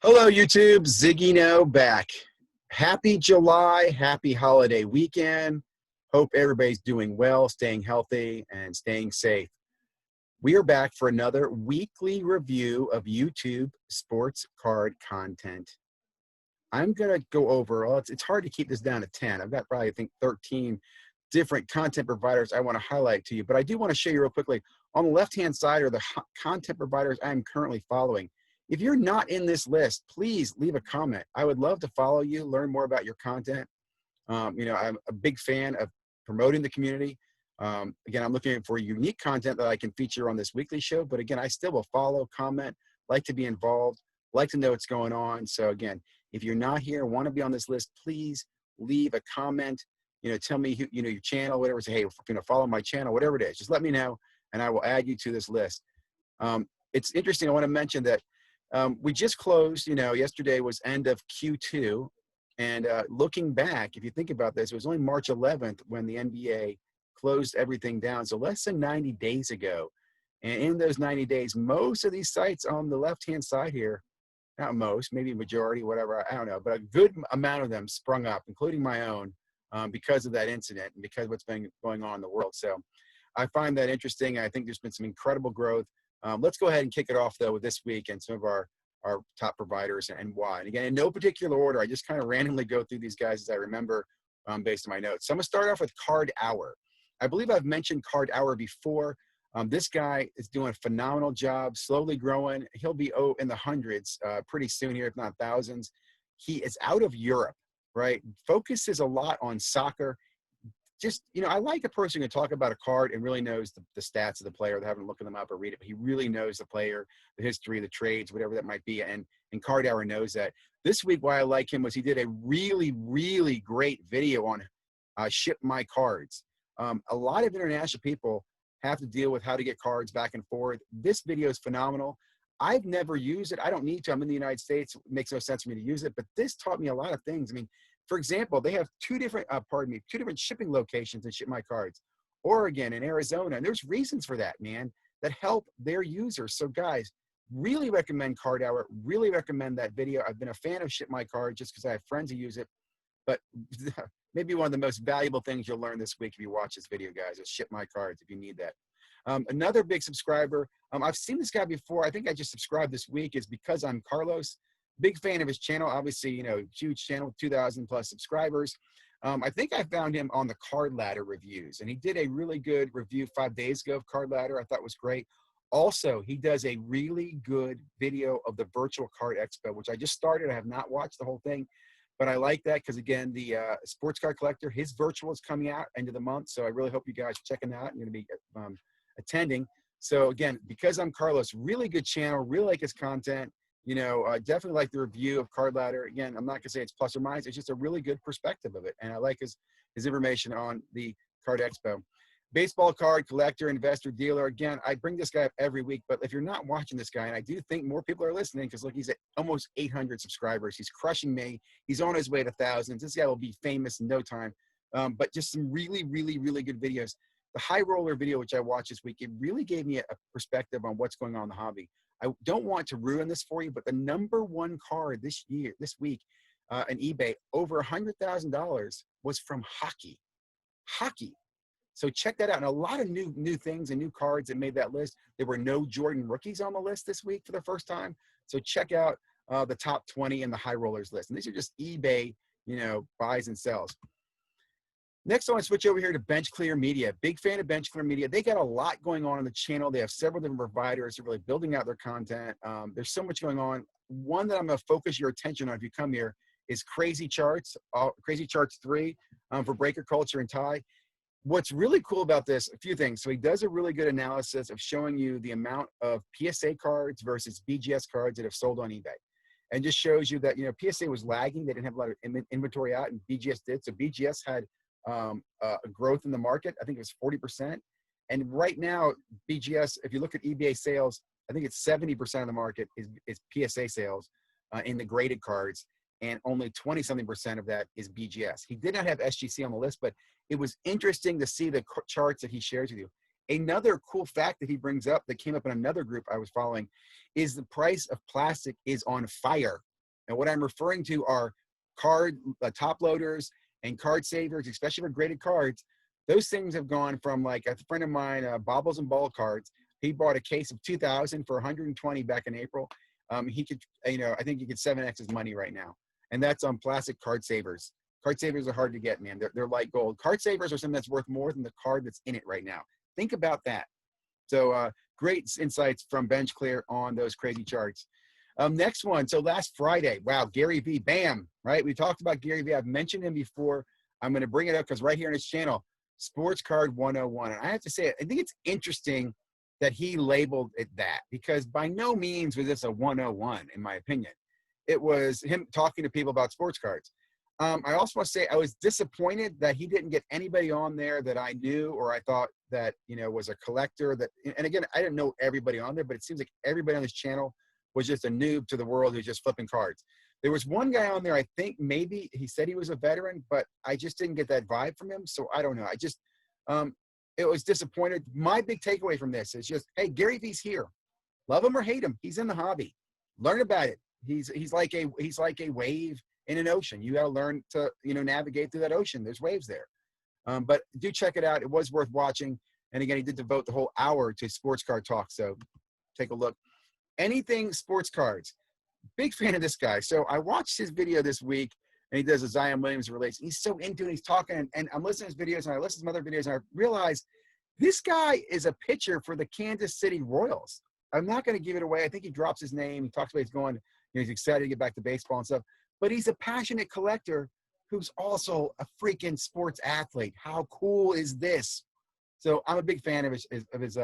Hello, YouTube. ZiggyNo back. Happy July. Happy holiday weekend. Hope everybody's doing well, staying healthy, and staying safe. We are back for another weekly review of YouTube sports card content. I'm going to go over, well, it's hard to keep this down to 10. I've got probably, I think, 13 different content providers I want to highlight to you, but I do want to show you real quickly. On the left-hand side are the content providers I'm currently following. If you're not in this list, please leave a comment. I would love to follow you, learn more about your content. I'm a big fan of promoting the community. Again, I'm looking for unique content that I can feature on this weekly show, but again, I still will follow, comment, like to be involved, like to know what's going on. So again, if you're not here, want to be on this list, please leave a comment. Tell me who, your channel, whatever. Say, hey, follow my channel, whatever it is. Just let me know, and I will add you to this list. It's interesting. I want to mention that we just closed. Yesterday was end of Q2, and looking back, if you think about this, it was only March 11th when the NBA closed everything down. So less than 90 days ago, and in those 90 days, most of these sites on the left-hand side here. Not most, maybe majority, whatever, I don't know, but a good amount of them sprung up, including my own, because of that incident and because of what's been going on in the world. So I find that interesting. I think there's been some incredible growth. Let's go ahead and kick it off, though, with this week and some of our top providers and why. And again, in no particular order, I just kind of randomly go through these guys as I remember based on my notes. So I'm going to start off with Card Hour. I believe I've mentioned Card Hour before. This guy is doing a phenomenal job, slowly growing. He'll be in the hundreds pretty soon here, if not thousands. He is out of Europe, right? Focuses a lot on soccer. Just, I like a person who can talk about a card and really knows the stats of the player. They haven't looked them up or read it, but he really knows the player, the history, the trades, whatever that might be. And Card Hour knows that. This week, why I like him was he did a really, really great video on Ship My Cards. A lot of international people have to deal with how to get cards back and forth. This video is phenomenal. I've never used it. I don't need to. I'm in the United States. It makes no sense for me to use it, but this taught me a lot of things. I mean, for example, they have two different shipping locations that ship my cards, Oregon and Arizona. And there's reasons for that, man, that help their users. So guys, really recommend Card Hour. Really recommend that video. I've been a fan of Ship My Cards just because I have friends who use it, but maybe one of the most valuable things you'll learn this week if you watch this video, guys, is Ship My Cards if you need that. Another big subscriber, I've seen this guy before. I think I just subscribed this week, is Because I'm Carlos. Big fan of his channel. Obviously, huge channel, 2,000 plus subscribers. I think I found him on the Card Ladder reviews, and he did a really good review 5 days ago of Card Ladder. I thought was great. Also, he does a really good video of the Virtual Card Expo, which I just started. I have not watched the whole thing. But I like that because, again, the sports card collector, his virtual is coming out end of the month. So I really hope you guys are checking that out. I'm going to be attending. So, again, Because I'm Carlos, really good channel. Really like his content. Definitely like the review of Card Ladder. Again, I'm not going to say it's plus or minus. It's just a really good perspective of it. And I like his information on the Card Expo. Baseball card collector, investor, dealer. Again, I bring this guy up every week, but if you're not watching this guy, and I do think more people are listening, because look, he's at almost 800 subscribers. He's crushing me. He's on his way to thousands. This guy will be famous in no time. But just some really, really, really good videos. The high roller video, which I watched this week, it really gave me a perspective on what's going on in the hobby. I don't want to ruin this for you, but the #1 card this week, on eBay, over $100,000 was from hockey. Hockey. So check that out. And a lot of new things and new cards that made that list. There were no Jordan rookies on the list this week for the first time. So check out the top 20 in the high rollers list. And these are just eBay, buys and sells. Next, I want to switch over here to Bench Clear Media. Big fan of Bench Clear Media. They got a lot going on the channel. They have several different providers. They're really building out their content. There's so much going on. One that I'm going to focus your attention on if you come here is Crazy Charts, Crazy Charts 3 for breaker culture and tie. What's really cool about this, a few things. So he does a really good analysis of showing you the amount of PSA cards versus BGS cards that have sold on eBay. And just shows you that, PSA was lagging. They didn't have a lot of inventory out, and BGS did. So BGS had a growth in the market. I think it was 40%. And right now, BGS, if you look at eBay sales, I think it's 70% of the market is PSA sales in the graded cards. And only 20-something% of that is BGS. He did not have SGC on the list, but it was interesting to see the charts that he shares with you. Another cool fact that he brings up that came up in another group I was following is the price of plastic is on fire And what I'm referring to are card top loaders and card savers, especially for graded cards. Those things have gone from, like, a friend of mine, Bobbles and Ball cards. He bought a case of 2,000 for 120 back in April. He could, I think he could 7x his money right now. And that's on plastic card savers. Card savers are hard to get, man. They're like gold. Card savers are something that's worth more than the card that's in it right now. Think about that. So great insights from Bench Clear on those crazy charts. Next one. So last Friday, wow, Gary V, bam, right? We talked about Gary V. I've mentioned him before. I'm going to bring it up because right here on his channel, Sports Card 101. And I have to say, I think it's interesting that he labeled it that, because by no means was this a 101, in my opinion. It was him talking to people about sports cards. I also want to say I was disappointed that he didn't get anybody on there that I knew or I thought that, was a collector. That, and again, I didn't know everybody on there, but it seems like everybody on this channel was just a noob to the world who's just flipping cards. There was one guy on there, I think maybe he said he was a veteran, but I just didn't get that vibe from him. So I don't know. I just, it was disappointed. My big takeaway from this is just, hey, Gary V's here. Love him or hate him, he's in the hobby. Learn about it. He's like a wave in an ocean. You got to learn to, navigate through that ocean. There's waves there. But do check it out. It was worth watching. And again, he did devote the whole hour to sports card talk. So take a look. Anything sports cards. Big fan of this guy. So I watched his video this week, and he does a Zion Williams relates. He's so into it. He's talking, and I'm listening to his videos, and I listen to some other videos, and I realize this guy is a pitcher for the Kansas City Royals. I'm not going to give it away. I think he drops his name. He talks about he's going, he's excited to get back to baseball and stuff. But he's a passionate collector who's also a freaking sports athlete. How cool is this? So I'm a big fan of his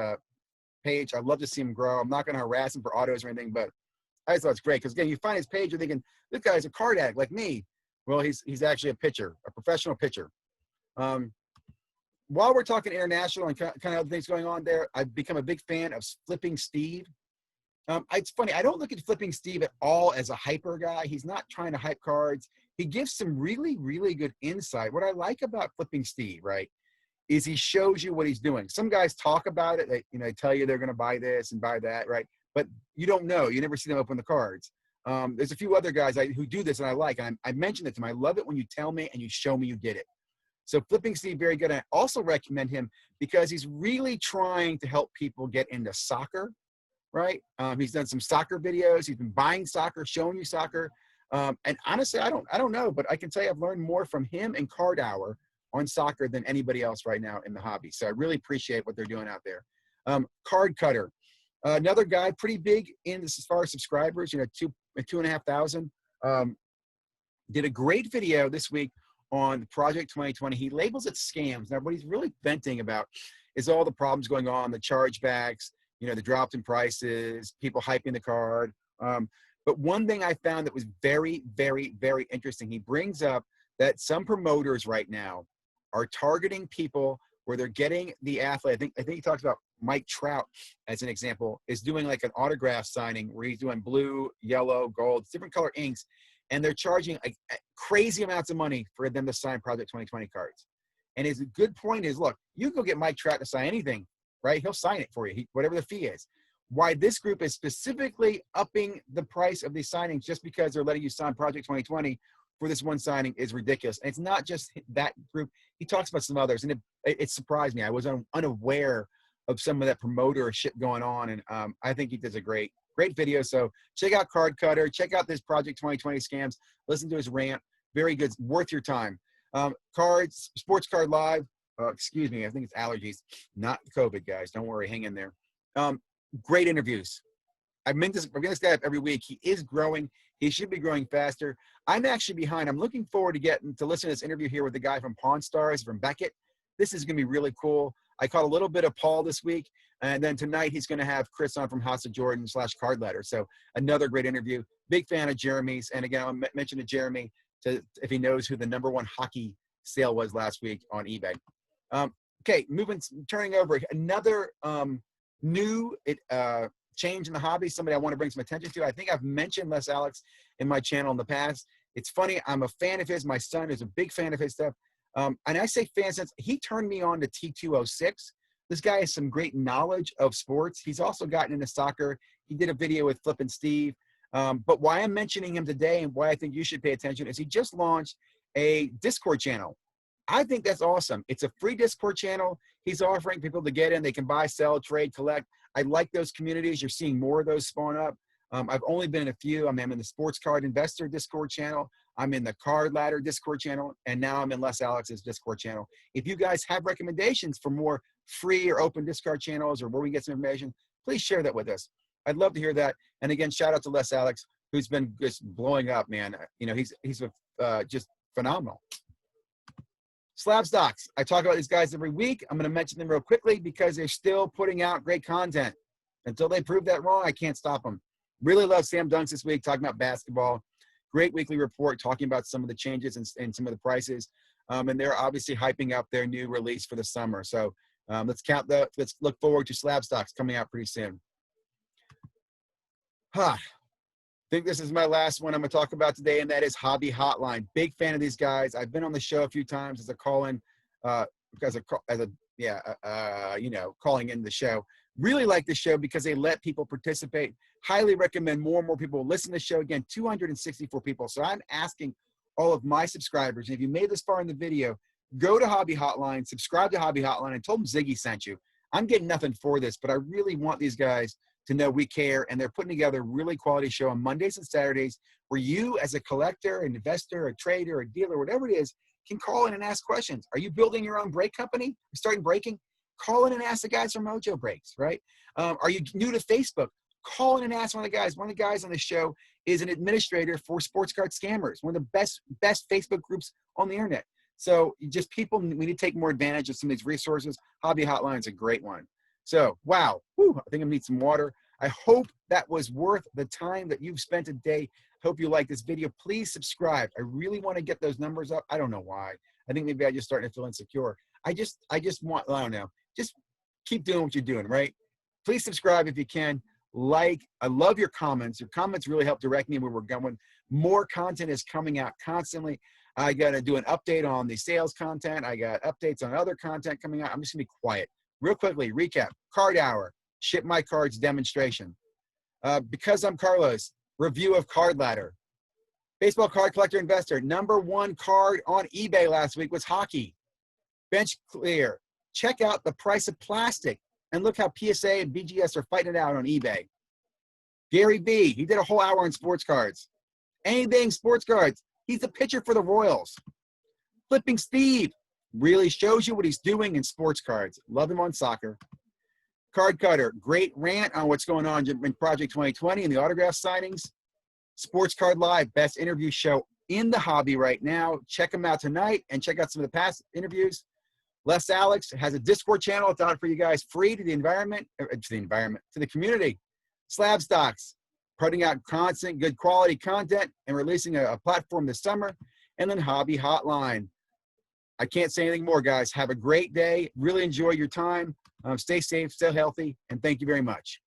page. I'd love to see him grow. I'm not going to harass him for autos or anything, but I just thought it's great because, again, you find his page, you're thinking, this guy's a card addict like me. Well, he's actually a pitcher, a professional pitcher. While we're talking international and kind of other things going on there, I've become a big fan of Flipping Steve. It's funny, I don't look at Flipping Steve at all as a hyper guy. He's not trying to hype cards. He gives some really, really good insight. What I like about Flipping Steve, right, is he shows you what he's doing. Some guys talk about it. They tell you they're going to buy this and buy that, right? But you don't know. You never see them open the cards. There's a few other guys who do this and I like. And I mentioned it to him. I love it when you tell me and you show me you did it. So Flipping Steve, very good. And I also recommend him because he's really trying to help people get into soccer, right? He's done some soccer videos. He's been buying soccer, showing you soccer. And honestly, I don't know, but I can tell you I've learned more from him and Card Hour on soccer than anybody else right now in the hobby. So I really appreciate what they're doing out there. Card Cutter, another guy pretty big in this as far as subscribers, 2,500. Did a great video this week on Project 2020. He labels it scams. Now, what he's really venting about is all the problems going on, the chargebacks, the drops in prices, people hyping the card. But one thing I found that was very, very, very interesting, he brings up that some promoters right now are targeting people where they're getting the athlete. I think he talks about Mike Trout as an example, is doing like an autograph signing where he's doing blue, yellow, gold, different color inks, and they're charging like crazy amounts of money for them to sign Project 2020 cards. And his good point is, look, you can go get Mike Trout to sign anything, right? He'll sign it for you, whatever the fee is. Why this group is specifically upping the price of these signings just because they're letting you sign Project 2020 for this one signing is ridiculous. And it's not just that group. He talks about some others, and it surprised me. I was unaware of some of that promoter shit going on, and I think he does a great video. So check out Card Cutter. Check out this Project 2020 scams. Listen to his rant. Very good. Worth your time. Cards, Sports Card Live. Excuse me. I think it's allergies, not COVID, guys. Don't worry. Hang in there. Great interviews. I meant this. We're going to stay up every week. He is growing. He should be growing faster. I'm actually behind. I'm looking forward to getting to listen to this interview here with the guy from Pawn Stars, from Beckett. This is going to be really cool. I caught a little bit of Paul this week, and then tonight he's going to have Chris on from House of Jordan / Card Letter. So another great interview. Big fan of Jeremy's. And again, I'll mention to Jeremy if he knows who the #1 hockey sale was last week on eBay. Okay, turning over another new change in the hobby, somebody I want to bring some attention to. I think I've mentioned Les Alex in my channel in the past. It's funny, I'm a fan of his. My son is a big fan of his stuff. And I say fan since he turned me on to T206. This guy has some great knowledge of sports. He's also gotten into soccer. He did a video with Flippin' Steve. But why I'm mentioning him today and why I think you should pay attention is he just launched a Discord channel. I think that's awesome. It's a free Discord channel. He's offering people to get in. They can buy, sell, trade, collect. I like those communities. You're seeing more of those spawn up. I've only been in a few. I'm in the Sports Card Investor Discord channel. I'm in the Card Ladder Discord channel. And now I'm in Les Alex's Discord channel. If you guys have recommendations for more free or open Discord channels or where we get some information, please share that with us. I'd love to hear that. And again, shout out to Les Alex, who's been just blowing up, man. You know, he's just phenomenal. Slab Stocks. I talk about these guys every week. I'm going to mention them real quickly because they're still putting out great content. Until they prove that wrong, I can't stop them. Really love Sam Dunks this week talking about basketball. Great weekly report talking about some of the changes and some of the prices. And they're obviously hyping up their new release for the summer. So let's look forward to Slab Stocks coming out pretty soon. I think this is my last one I'm going to talk about today, and that is Hobby Hotline. Big fan of these guys. I've been on the show a few times as a call-in, calling in the show. Really like the show because they let people participate. Highly recommend more and more people listen to the show. Again, 264 people. So I'm asking all of my subscribers, and if you made this far in the video, go to Hobby Hotline, subscribe to Hobby Hotline, and tell them Ziggy sent you. I'm getting nothing for this, but I really want these guys to know we care, and they're putting together a really quality show on Mondays and Saturdays where you as a collector, an investor, a trader, a dealer, whatever it is, can call in and ask questions. Are you building your own brake company? You're starting braking? Call in and ask the guys from Mojo Brakes, right? Are you new to Facebook? Call in and ask one of the guys. One of the guys on the show is an administrator for Sports Card Scammers, one of the best Facebook groups on the internet. So just people, we need to take more advantage of some of these resources. Hobby Hotline is a great one. So, wow, I think I need some water. I hope that was worth the time that you've spent today. Hope you like this video. Please subscribe. I really want to get those numbers up. I don't know why. I think maybe I just starting to feel insecure. I just want, I don't know, just keep doing what you're doing, right? Please subscribe if you can. Like, I love your comments. Your comments really help direct me where we're going. More content is coming out constantly. I got to do an update on the sales content. I got updates on other content coming out. I'm just going to be quiet. Real quickly, recap. Card Hour, Ship My Cards demonstration. Because I'm Carlos, review of Card Ladder. Baseball Card Collector Investor, #1 card on eBay last week was hockey. Bench Clear. Check out the price of plastic and look how PSA and BGS are fighting it out on eBay. Gary B, he did a whole hour on sports cards. Anything sports cards. He's the pitcher for the Royals. Flipping Steve really shows you what he's doing in sports cards. Love him on soccer. Card Cutter, great rant on what's going on in Project 2020 and the autograph signings. Sports Card Live, best interview show in the hobby right now. Check them out tonight and check out some of the past interviews. Les Alex has a Discord channel. It's out for you guys free to the environment, to the community. Slab Stocks, putting out constant, good quality content and releasing a platform this summer. And then Hobby Hotline. I can't say anything more, guys. Have a great day. Really enjoy your time. Stay safe, stay healthy, and thank you very much.